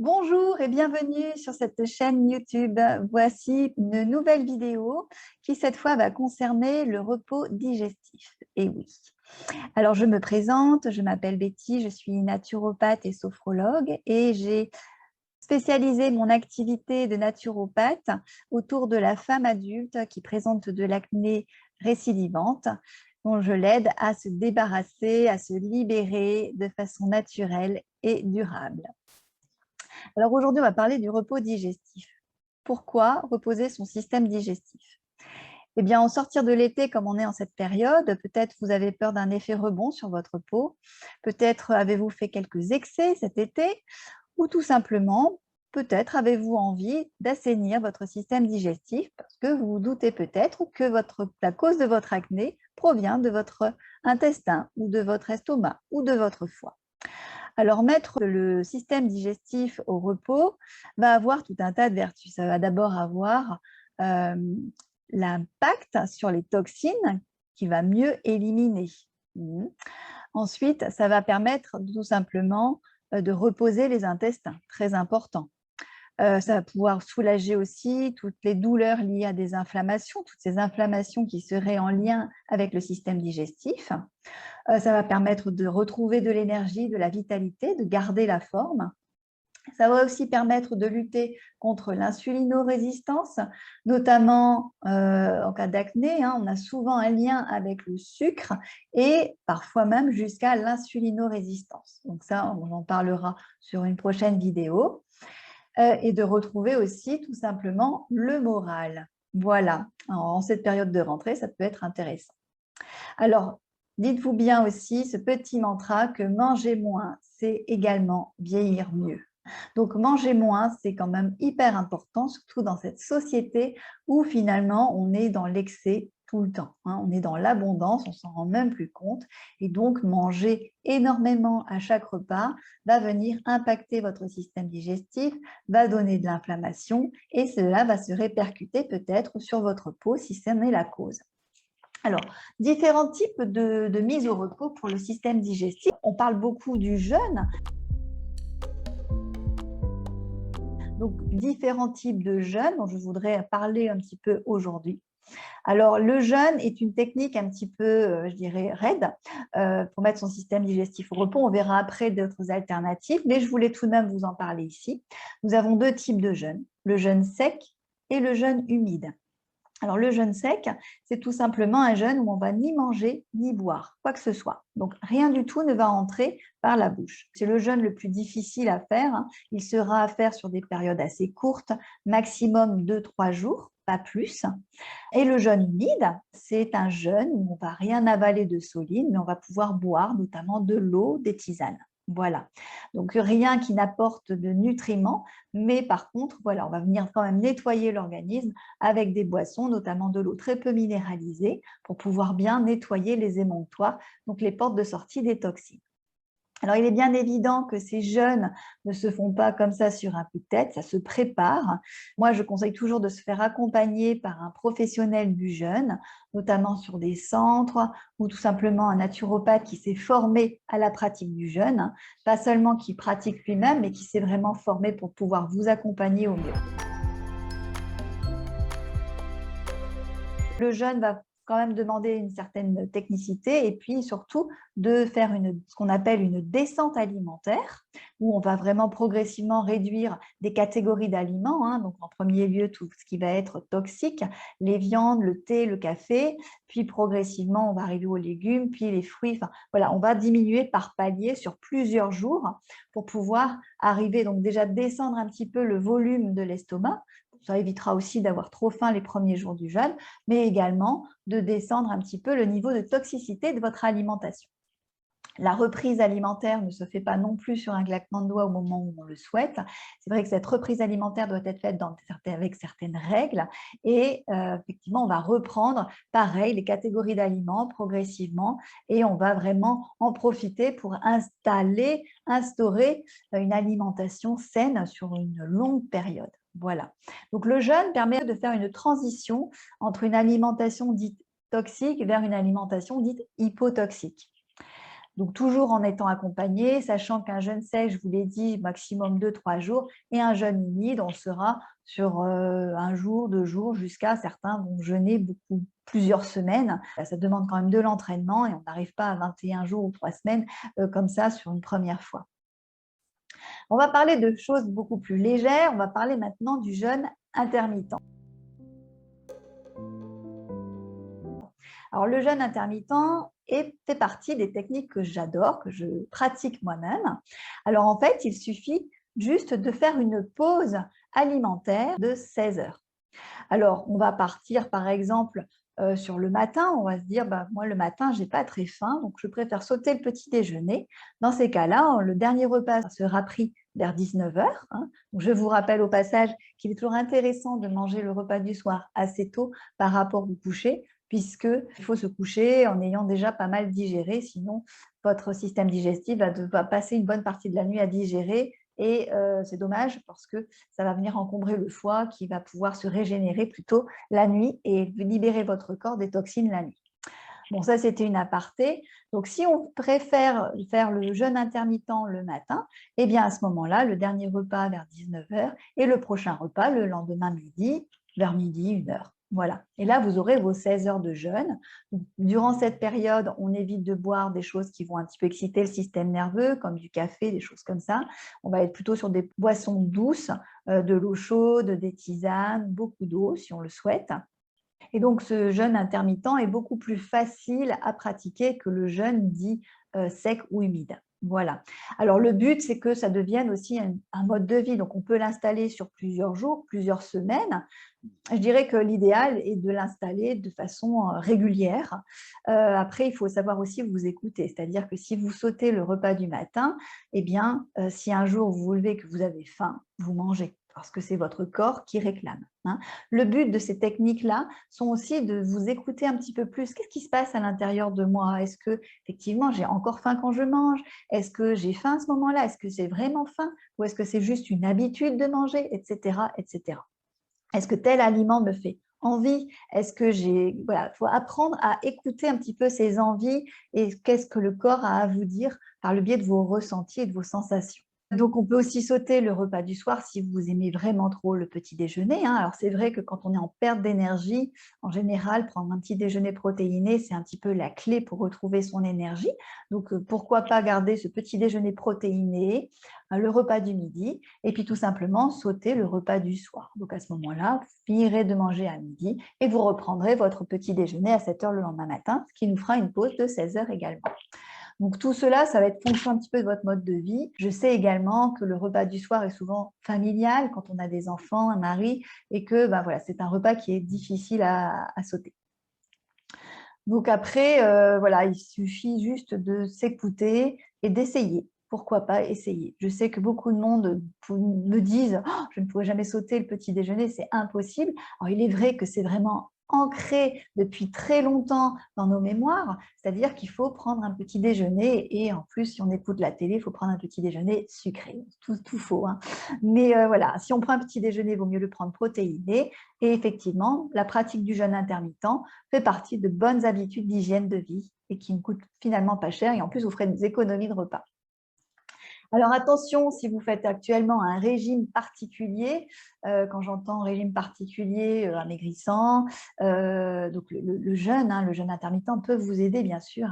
Bonjour et bienvenue sur cette chaîne YouTube. Voici une nouvelle vidéo qui cette fois va concerner le repos digestif. Et oui. Alors je me présente, je m'appelle Betty, je suis naturopathe et sophrologue et j'ai spécialisé mon activité de naturopathe autour de la femme adulte qui présente de l'acné récidivante, dont je l'aide à se débarrasser, à se libérer de façon naturelle et durable. Alors aujourd'hui, on va parler du repos digestif. Pourquoi reposer son système digestif? Eh bien, en sortir de l'été, comme on est en cette période, peut-être vous avez peur d'un effet rebond sur votre peau, peut-être avez-vous fait quelques excès cet été, ou tout simplement, peut-être avez-vous envie d'assainir votre système digestif parce que vous vous doutez peut-être que la cause de votre acné provient de votre intestin ou de votre estomac ou de votre foie. Alors, mettre le système digestif au repos va avoir tout un tas de vertus. Ça va d'abord avoir l'impact sur les toxines qui va mieux éliminer. Ensuite, ça va permettre tout simplement de reposer les intestins, très important. Ça va pouvoir soulager aussi toutes les douleurs liées à des inflammations, toutes ces inflammations qui seraient en lien avec le système digestif. Ça va permettre de retrouver de l'énergie, de la vitalité, de garder la forme. Ça va aussi permettre de lutter contre l'insulinorésistance, notamment en cas d'acné. On a souvent un lien avec le sucre et parfois même jusqu'à l'insulinorésistance. Donc ça, on en parlera sur une prochaine vidéo. Et de retrouver aussi tout simplement le moral. Voilà, en cette période de rentrée, ça peut être intéressant. Alors, dites-vous bien aussi ce petit mantra que manger moins, c'est également vieillir mieux. Donc, manger moins, c'est quand même hyper important, surtout dans cette société où finalement on est dans l'excès tout le temps. On est dans l'abondance, on s'en rend même plus compte. Et donc, manger énormément à chaque repas va venir impacter votre système digestif, va donner de l'inflammation et cela va se répercuter peut-être sur votre peau si ce n'est la cause. Alors, différents types de mise au repos pour le système digestif. On parle beaucoup du jeûne. Donc, différents types de jeûne dont je voudrais parler un petit peu aujourd'hui. Alors, le jeûne est une technique un petit peu, je dirais, raide pour mettre son système digestif au repos. On verra après d'autres alternatives, mais je voulais tout de même vous en parler ici. Nous avons deux types de jeûne, le jeûne sec et le jeûne humide. Alors, le jeûne sec, c'est tout simplement un jeûne où on ne va ni manger ni boire, quoi que ce soit. Donc, rien du tout ne va entrer par la bouche. C'est le jeûne le plus difficile à faire. Il sera à faire sur des périodes assez courtes, maximum 2-3 jours, pas plus. Et le jeûne humide, c'est un jeûne où on ne va rien avaler de solide, mais on va pouvoir boire notamment de l'eau, des tisanes. Voilà, donc rien qui n'apporte de nutriments, mais par contre, voilà, on va venir quand même nettoyer l'organisme avec des boissons, notamment de l'eau très peu minéralisée, pour pouvoir bien nettoyer les émonctoires, donc les portes de sortie des toxines. Alors, il est bien évident que ces jeûnes ne se font pas comme ça sur un coup de tête, ça se prépare. Moi, je conseille toujours de se faire accompagner par un professionnel du jeûne, notamment sur des centres ou tout simplement un naturopathe qui s'est formé à la pratique du jeûne, pas seulement qui pratique lui-même, mais qui s'est vraiment formé pour pouvoir vous accompagner au mieux. Le jeûne va quand même demander une certaine technicité et puis surtout de faire ce qu'on appelle une descente alimentaire où on va vraiment progressivement réduire des catégories d'aliments. Donc en premier lieu, tout ce qui va être toxique, les viandes, le thé, le café, puis progressivement, on va arriver aux légumes, puis les fruits. Enfin, voilà, on va diminuer par palier sur plusieurs jours pour pouvoir arriver, donc déjà descendre un petit peu le volume de l'estomac. Ça évitera aussi d'avoir trop faim les premiers jours du jeûne, mais également de descendre un petit peu le niveau de toxicité de votre alimentation. La reprise alimentaire ne se fait pas non plus sur un claquement de doigts au moment où on le souhaite. C'est vrai que cette reprise alimentaire doit être faite avec certaines règles et effectivement, on va reprendre pareil les catégories d'aliments progressivement et on va vraiment en profiter pour instaurer une alimentation saine sur une longue période. Voilà. Donc, le jeûne permet de faire une transition entre une alimentation dite toxique vers une alimentation dite hypotoxique. Donc, toujours en étant accompagné, sachant qu'un jeûne sec, je vous l'ai dit, maximum 2-3 jours, et un jeûne humide, on sera sur un jour, 2 jours, jusqu'à certains vont jeûner plusieurs semaines. Ça demande quand même de l'entraînement et on n'arrive pas à 21 jours ou 3 semaines comme ça sur une première fois. On va parler de choses beaucoup plus légères. On va parler maintenant du jeûne intermittent. Alors, le jeûne intermittent fait partie des techniques que j'adore, que je pratique moi-même. Alors, en fait, il suffit juste de faire une pause alimentaire de 16 heures. Alors, on va partir, par exemple, sur le matin. On va se dire, bah, moi, le matin, je n'ai pas très faim, donc je préfère sauter le petit déjeuner. Dans ces cas-là, le dernier repas sera pris vers 19 heures. Je vous rappelle au passage qu'il est toujours intéressant de manger le repas du soir assez tôt par rapport au coucher, puisqu'il faut se coucher en ayant déjà pas mal digéré, sinon votre système digestif va passer une bonne partie de la nuit à digérer et c'est dommage parce que ça va venir encombrer le foie qui va pouvoir se régénérer plutôt la nuit et libérer votre corps des toxines la nuit. Bon, ça, c'était une aparté. Donc, si on préfère faire le jeûne intermittent le matin, eh bien, à ce moment-là, le dernier repas vers 19 heures et le prochain repas le lendemain midi, vers midi, 1 heure. Voilà. Et là, vous aurez vos 16 heures de jeûne. Donc, durant cette période, on évite de boire des choses qui vont un petit peu exciter le système nerveux, comme du café, des choses comme ça. On va être plutôt sur des boissons douces, de l'eau chaude, des tisanes, beaucoup d'eau si on le souhaite. Et donc, ce jeûne intermittent est beaucoup plus facile à pratiquer que le jeûne dit sec ou humide. Voilà. Alors, le but, c'est que ça devienne aussi un mode de vie. Donc, on peut l'installer sur plusieurs jours, plusieurs semaines. Je dirais que l'idéal est de l'installer de façon régulière. Après, il faut savoir aussi vous écouter. C'est-à-dire que si vous sautez le repas du matin, eh bien, si un jour vous vous levez que vous avez faim, vous mangez parce que c'est votre corps qui réclame. Le but de ces techniques-là sont aussi de vous écouter un petit peu plus. Qu'est-ce qui se passe à l'intérieur de moi? Est-ce que, effectivement, j'ai encore faim quand je mange? Est-ce que j'ai faim à ce moment-là? Est-ce que j'ai vraiment faim? Ou est-ce que c'est juste une habitude de manger, etc., etc. Est-ce que tel aliment me fait envie? Est-ce que j'ai… Voilà, il faut apprendre à écouter un petit peu ces envies et qu'est-ce que le corps a à vous dire par le biais de vos ressentis et de vos sensations. Donc, on peut aussi sauter le repas du soir si vous aimez vraiment trop le petit déjeuner. Alors, c'est vrai que quand on est en perte d'énergie, en général, prendre un petit déjeuner protéiné, c'est un petit peu la clé pour retrouver son énergie. Donc, pourquoi pas garder ce petit déjeuner protéiné, le repas du midi, et puis tout simplement sauter le repas du soir. Donc, à ce moment-là, vous finirez de manger à midi et vous reprendrez votre petit déjeuner à 7 heures le lendemain matin, ce qui nous fera une pause de 16 heures également. Donc, tout cela, ça va être fonction un petit peu de votre mode de vie. Je sais également que le repas du soir est souvent familial quand on a des enfants, un mari, et que voilà, c'est un repas qui est difficile à sauter. Donc après, voilà, il suffit juste de s'écouter et d'essayer. Pourquoi pas essayer? Je sais que beaucoup de monde me disent oh, « je ne pourrai jamais sauter le petit déjeuner, c'est impossible ». Alors, il est vrai que c'est vraiment ancré depuis très longtemps dans nos mémoires, c'est-à-dire qu'il faut prendre un petit déjeuner et en plus, si on écoute la télé, il faut prendre un petit déjeuner sucré. Tout faux. Mais voilà, si on prend un petit déjeuner, il vaut mieux le prendre protéiné. Et effectivement, la pratique du jeûne intermittent fait partie de bonnes habitudes d'hygiène de vie et qui ne coûtent finalement pas cher et en plus vous ferez des économies de repas. Alors attention, si vous faites actuellement un régime particulier, quand j'entends régime particulier, amaigrissant, donc le jeûne intermittent peut vous aider bien sûr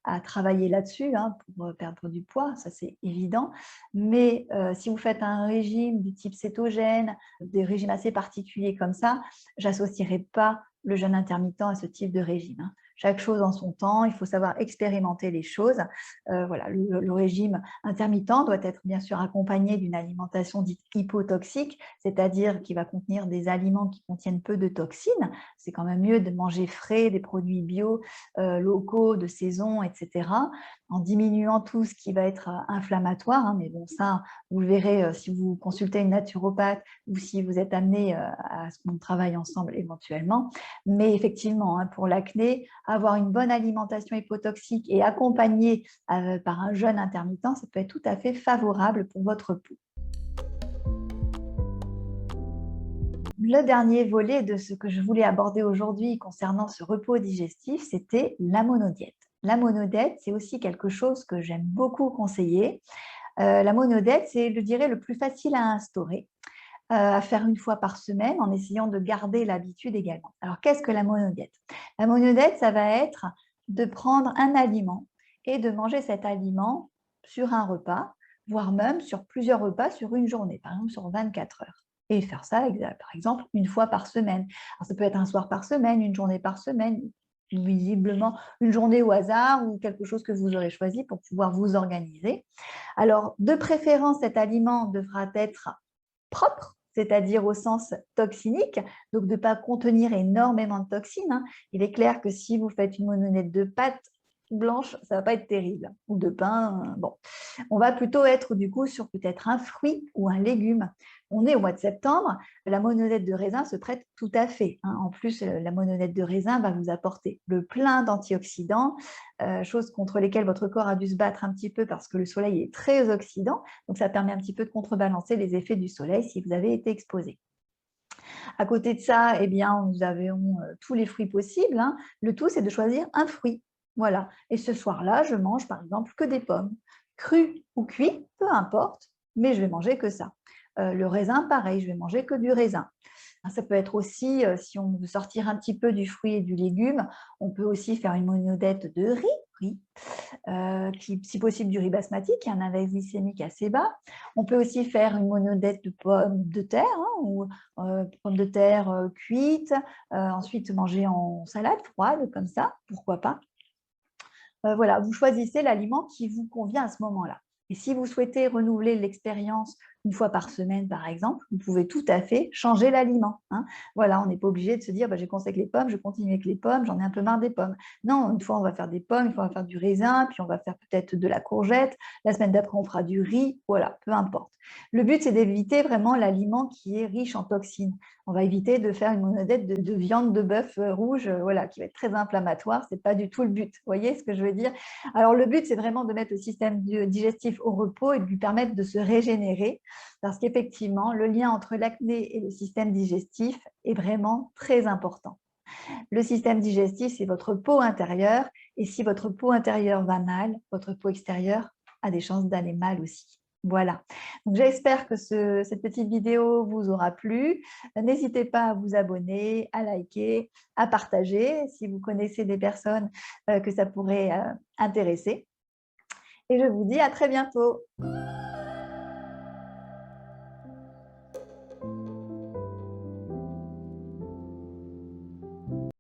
à travailler là-dessus pour perdre du poids, ça c'est évident. Mais si vous faites un régime du type cétogène, des régimes assez particuliers comme ça, j'associerai pas le jeûne intermittent à ce type de régime. Chaque chose en son temps, il faut savoir expérimenter les choses. Voilà, le régime intermittent doit être bien sûr accompagné d'une alimentation dite hypotoxique, c'est-à-dire qui va contenir des aliments qui contiennent peu de toxines. C'est quand même mieux de manger frais, des produits bio, locaux, de saison, etc., en diminuant tout ce qui va être inflammatoire. Mais bon, ça, vous le verrez si vous consultez une naturopathe ou si vous êtes amené à ce qu'on travaille ensemble éventuellement. Mais effectivement, pour l'acné, avoir une bonne alimentation hypotoxique et accompagnée par un jeûne intermittent, ça peut être tout à fait favorable pour votre peau. Le dernier volet de ce que je voulais aborder aujourd'hui concernant ce repos digestif, c'était la monodiète. La monodette, c'est aussi quelque chose que j'aime beaucoup conseiller. La monodette, c'est, je dirais, le plus facile à instaurer, à faire une fois par semaine en essayant de garder l'habitude également. Alors, qu'est-ce que la monodette? La monodette, ça va être de prendre un aliment et de manger cet aliment sur un repas, voire même sur plusieurs repas sur une journée, par exemple sur 24 heures. Et faire ça, par exemple, une fois par semaine. Alors, ça peut être un soir par semaine, une journée par semaine, visiblement une journée au hasard ou quelque chose que vous aurez choisi pour pouvoir vous organiser. Alors, de préférence, cet aliment devra être propre, c'est-à-dire au sens toxinique, donc de ne pas contenir énormément de toxines, hein. Il est clair que si vous faites une monodette de pâtes blanches, ça ne va pas être terrible, ou de pain, bon. On va plutôt être du coup sur peut-être un fruit ou un légume. On est au mois de septembre, la monodette de raisin se prête tout à fait, hein. En plus, la monodette de raisin va vous apporter le plein d'antioxydants, choses contre lesquelles votre corps a dû se battre un petit peu parce que le soleil est très oxydant, donc ça permet un petit peu de contrebalancer les effets du soleil si vous avez été exposé. À côté de ça, eh bien, nous avons tous les fruits possibles, hein. Le tout, c'est de choisir un fruit. Voilà. Et ce soir-là, je mange par exemple que des pommes, crues ou cuites, peu importe, mais je vais manger que ça. Le raisin, pareil, je vais manger que du raisin. Ça peut être aussi, si on veut sortir un petit peu du fruit et du légume, on peut aussi faire une monodette de riz, si possible du riz basmati, qui a un index glycémique assez bas. On peut aussi faire une monodette de pommes de terre, hein, ou pommes de terre cuites, ensuite manger en salade froide, comme ça, pourquoi pas. Voilà, vous choisissez l'aliment qui vous convient à ce moment-là. Et si vous souhaitez renouveler l'expérience une fois par semaine, par exemple, vous pouvez tout à fait changer l'aliment, hein. Voilà, on n'est pas obligé de se dire, bah, j'ai commencé avec les pommes, je continue avec les pommes, j'en ai un peu marre des pommes. Non, une fois on va faire des pommes, une fois on va faire du raisin, puis on va faire peut-être de la courgette, la semaine d'après on fera du riz, voilà, peu importe. Le but, c'est d'éviter vraiment l'aliment qui est riche en toxines. On va éviter de faire une monodette de viande de bœuf rouge, voilà, qui va être très inflammatoire. Ce n'est pas du tout le but. Vous voyez ce que je veux dire? Alors, le but, c'est vraiment de mettre le système digestif au repos et de lui permettre de se régénérer, parce qu'effectivement, le lien entre l'acné et le système digestif est vraiment très important. Le système digestif, c'est votre peau intérieure, et si votre peau intérieure va mal, votre peau extérieure a des chances d'aller mal aussi. Voilà, donc j'espère que cette petite vidéo vous aura plu. N'hésitez pas à vous abonner, à liker, à partager si vous connaissez des personnes que ça pourrait intéresser. Et je vous dis à très bientôt.